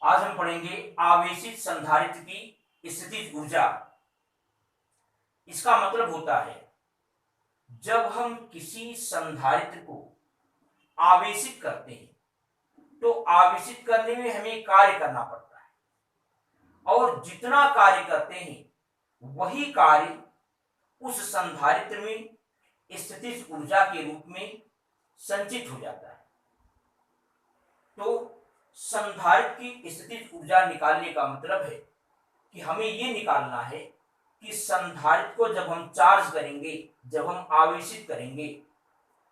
आज हम पढ़ेंगे आवेशित संधारित्र की स्थितिज ऊर्जा। इसका मतलब होता है जब हम किसी संधारित्र को आवेशित करते हैं तो आवेशित करने में हमें कार्य करना पड़ता है और जितना कार्य करते हैं वही कार्य उस संधारित्र में स्थितिज ऊर्जा के रूप में संचित हो जाता है। तो संधारित्र की स्थितिज ऊर्जा निकालने का मतलब है कि हमें यह निकालना है कि संधारित्र को जब हम चार्ज करेंगे, जब हम आवेशित करेंगे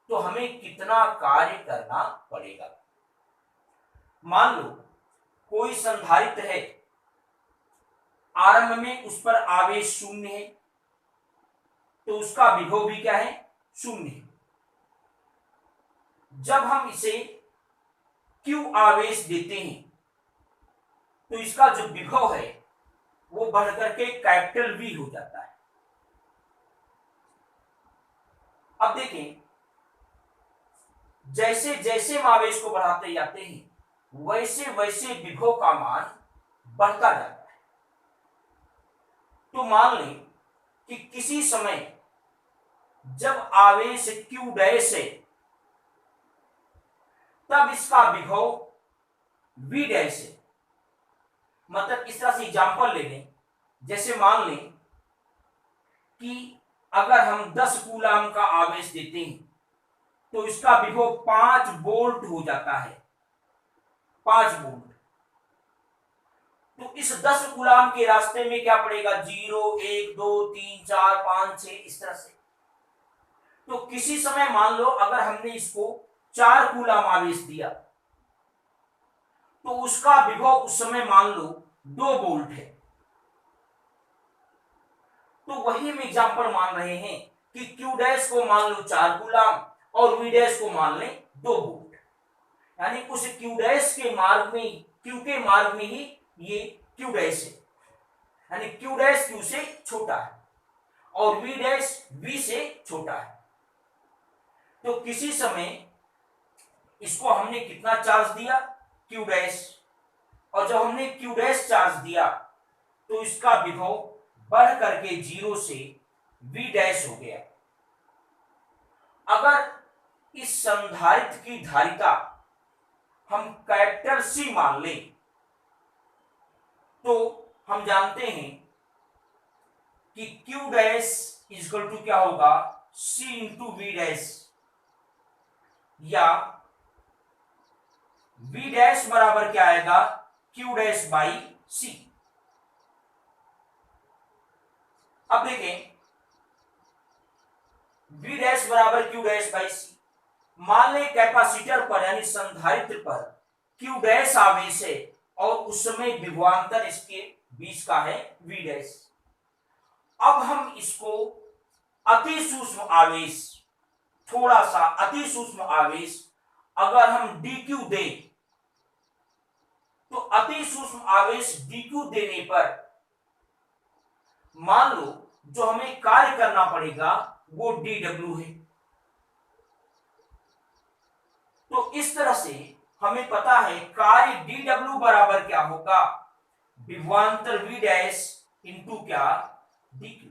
तो हमें कितना कार्य करना पड़ेगा। मान लो कोई संधारित्र है, आरंभ में उस पर आवेश शून्य है तो उसका विभव भी क्या है, शून्य है। जब हम इसे Q आवेश देते हैं तो इसका जो विभव है वो बढ़कर के कैपिटल V हो जाता है। अब देखें, जैसे जैसे हम आवेश को बढ़ाते जाते हैं वैसे वैसे विभव का मान बढ़ता जाता है। तो मान लें कि किसी समय जब आवेश Q डैश है तब इसका विभव V डैश है। मतलब इस तरह से एग्जांपल ले लें, जैसे मान लें कि अगर हम 10 कूलाम का आवेश देते हैं तो इसका विभव 5 वोल्ट हो जाता है, 5 वोल्ट। तो इस 10 कूलाम के रास्ते में क्या पड़ेगा, 0 1 2 3 4 5 6 इस तरह से। तो किसी समय मान लो अगर हमने इसको 4 कूलाम आवेश दिया तो उसका विभव उस समय मान लो 2 वोल्ट है। तो वही हम एग्जांपल मान रहे हैं कि Q डैश को मान लो 4 कूलाम और V डैश को मान लें 2 वोल्ट। यानी उस Q डैश के मार्ग में, Q के मार्ग में ही ये Q डैश है, यानी Q डैश Q से छोटा है और V डैश V से छोटा है। तो किसी समय इसको हमने कितना चार्ज दिया, Q डैश, और जब हमने Q डैश चार्ज दिया तो इसका विभव बढ़ करके 0 से V डैश हो गया। अगर इस संधारित्र की धारिता हम कैपिटल C मान लें तो हम जानते हैं कि Q डैश इक्वल टू क्या होगा, C इंटू V डैश, या V डैश बराबर क्या आएगा, Q डैश बाई C। अब देखें, V डैश बराबर Q डैश बाई C। मान लें कैपेसिटर पर यानी संधारित्र पर Q डैश आवेश है और उस समय विभवांतर इसके बीच का है V डैश। अब हम इसको अति सूक्ष्म आवेश, थोड़ा सा अति सूक्ष्म आवेश अगर हम dq दें तो अति सूक्ष्म आवेश dq देने पर मान लो जो हमें कार्य करना पड़ेगा वो dw है। तो इस तरह से हमें पता है कार्य dw बराबर क्या होगा, विभवांतर V डैश इंटू क्या, dq।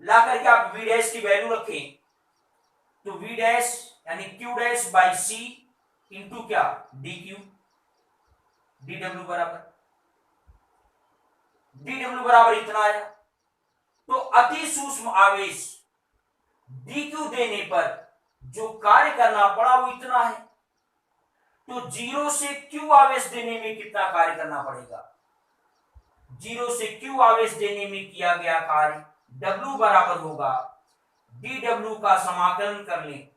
ला करके आप V डैश की वैल्यू रखें तो V डैश यानी Q dash by C into क्या, dq, dw बराबर इतना आया। तो अति सूक्ष्म आवेश dq देने पर जो कार्य करना पड़ा वो इतना है। तो 0 से Q आवेश देने में कितना कार्य करना पड़ेगा, 0 से Q आवेश देने में किया गया कार्य W बराबर होगा dw का समाकलन कर लें,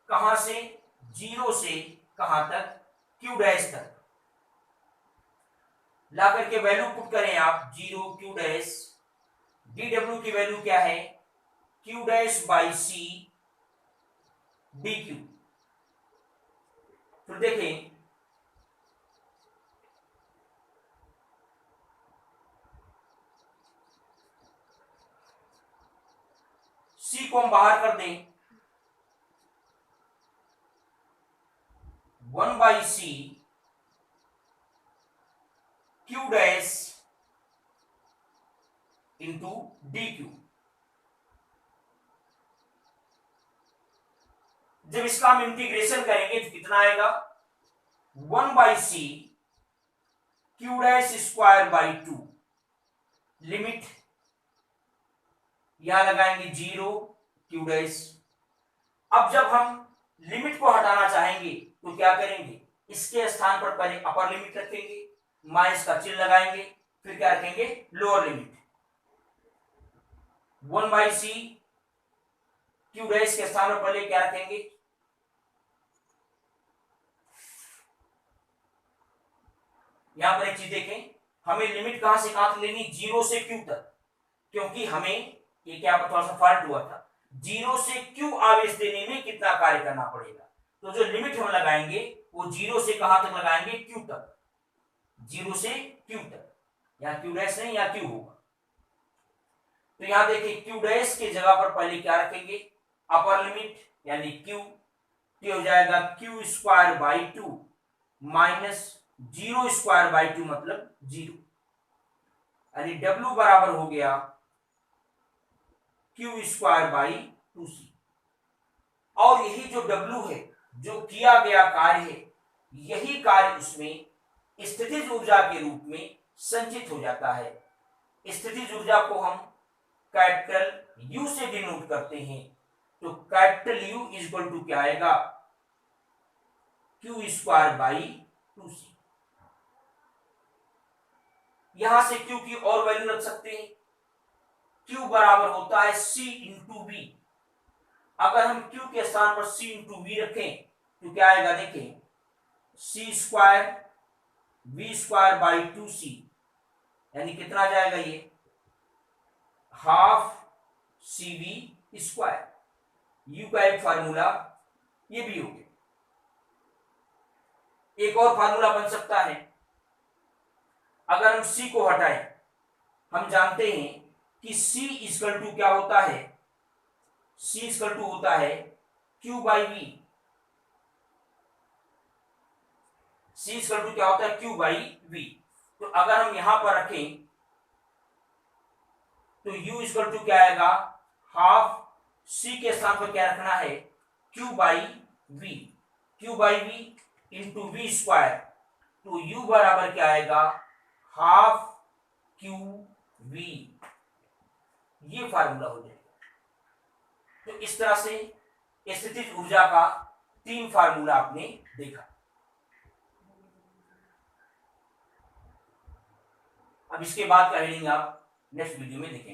कहां से, 0 से कहां तक, Q डैश तक। ला करके वैल्यू पुट करें आप, 0 Q डैश, dw की वैल्यू क्या है, Q dash by C dq। फिर देखें, C को हम बाहर कर दें, 1 by C Q dash into D Q. जब इसका हम इंटीग्रेशन करेंगे तो कितना आएगा, 1/c Q dash square by 2, limit यहां लगाएंगे 0 क्यू डैश। अब जब हम लिमिट को हटाना चाहेंगे तो क्या करेंगे, इसके स्थान पर पहले अपर लिमिट रखेंगे, माइनस का चिन्ह लगाएंगे, फिर क्या रखेंगे, lower limit. 1/c Q dash के स्थान पर पहले क्या रखेंगे, यहां पर एक चीज देखें, हमें लिमिट कहां से कहां तक लेनी, 0 से क्यू तक, क्योंकि हमें ये क्या थोड़ा सा फॉल्ट हुआ था, 0 से क्यू आवेश देने में कितना कार्य करना पड़ेगा। तो जो लिमिट हम लगाएंगे वो 0 से कहां तक लगाएंगे, क्यू तक, 0 से क्यू तक, यहां क्यू डैश नहीं, यहां क्यू होगा। तो यहां देखिए क्यू डैश के जगह पर पहले क्या रखेंगे, अपर लिमिट यानी क्यू, हो जाएगा Q square by 2 minus 0 square by 2 मतलब 0, यानी W बराबर हो गया क्यू स्क्वायर बाई 2c। और यही जो W है, जो किया गया कार्य है, यही कार्य उसमें स्थितिज ऊर्जा के रूप में संचित हो जाता है। स्थितिज ऊर्जा को हम कैपिटल U से डिनोट करते हैं, तो capital U is equal to क्या आएगा, क्यू स्क्वायर बाई 2c। यहां से Q की और वैल्यू रख सकते हैं, Q बराबर होता है C इंटू वी। अगर हम Q के स्थान पर C इंटू वी रखें तो क्या आएगा, देखें, C square V square by 2c, यानी कितना जाएगा ये, हाफ CV स्क्वायर। U का एक फार्मूला ये भी हो गया। एक और फार्मूला बन सकता है, अगर हम C को हटाएं, हम जानते हैं कि C इक्वल टू क्या होता है, C इक्वल टू होता है Q by V। C equal to क्या होता है, Q बाई V। तो अगर हम यहां पर रखें तो U इक्वल टू क्या आएगा, हाफ C के स्थान पर क्या रखना है, Q by V, Q by V into V square, तो U बराबर क्या आएगा, हाफ क्यू वी। ये फार्मूला हो जाएगा। तो इस तरह से स्थितिज ऊर्जा का 3 फार्मूला आपने देखा। अब इसके बाद का हेडिंग आप नेक्स्ट वीडियो में देखेंगे।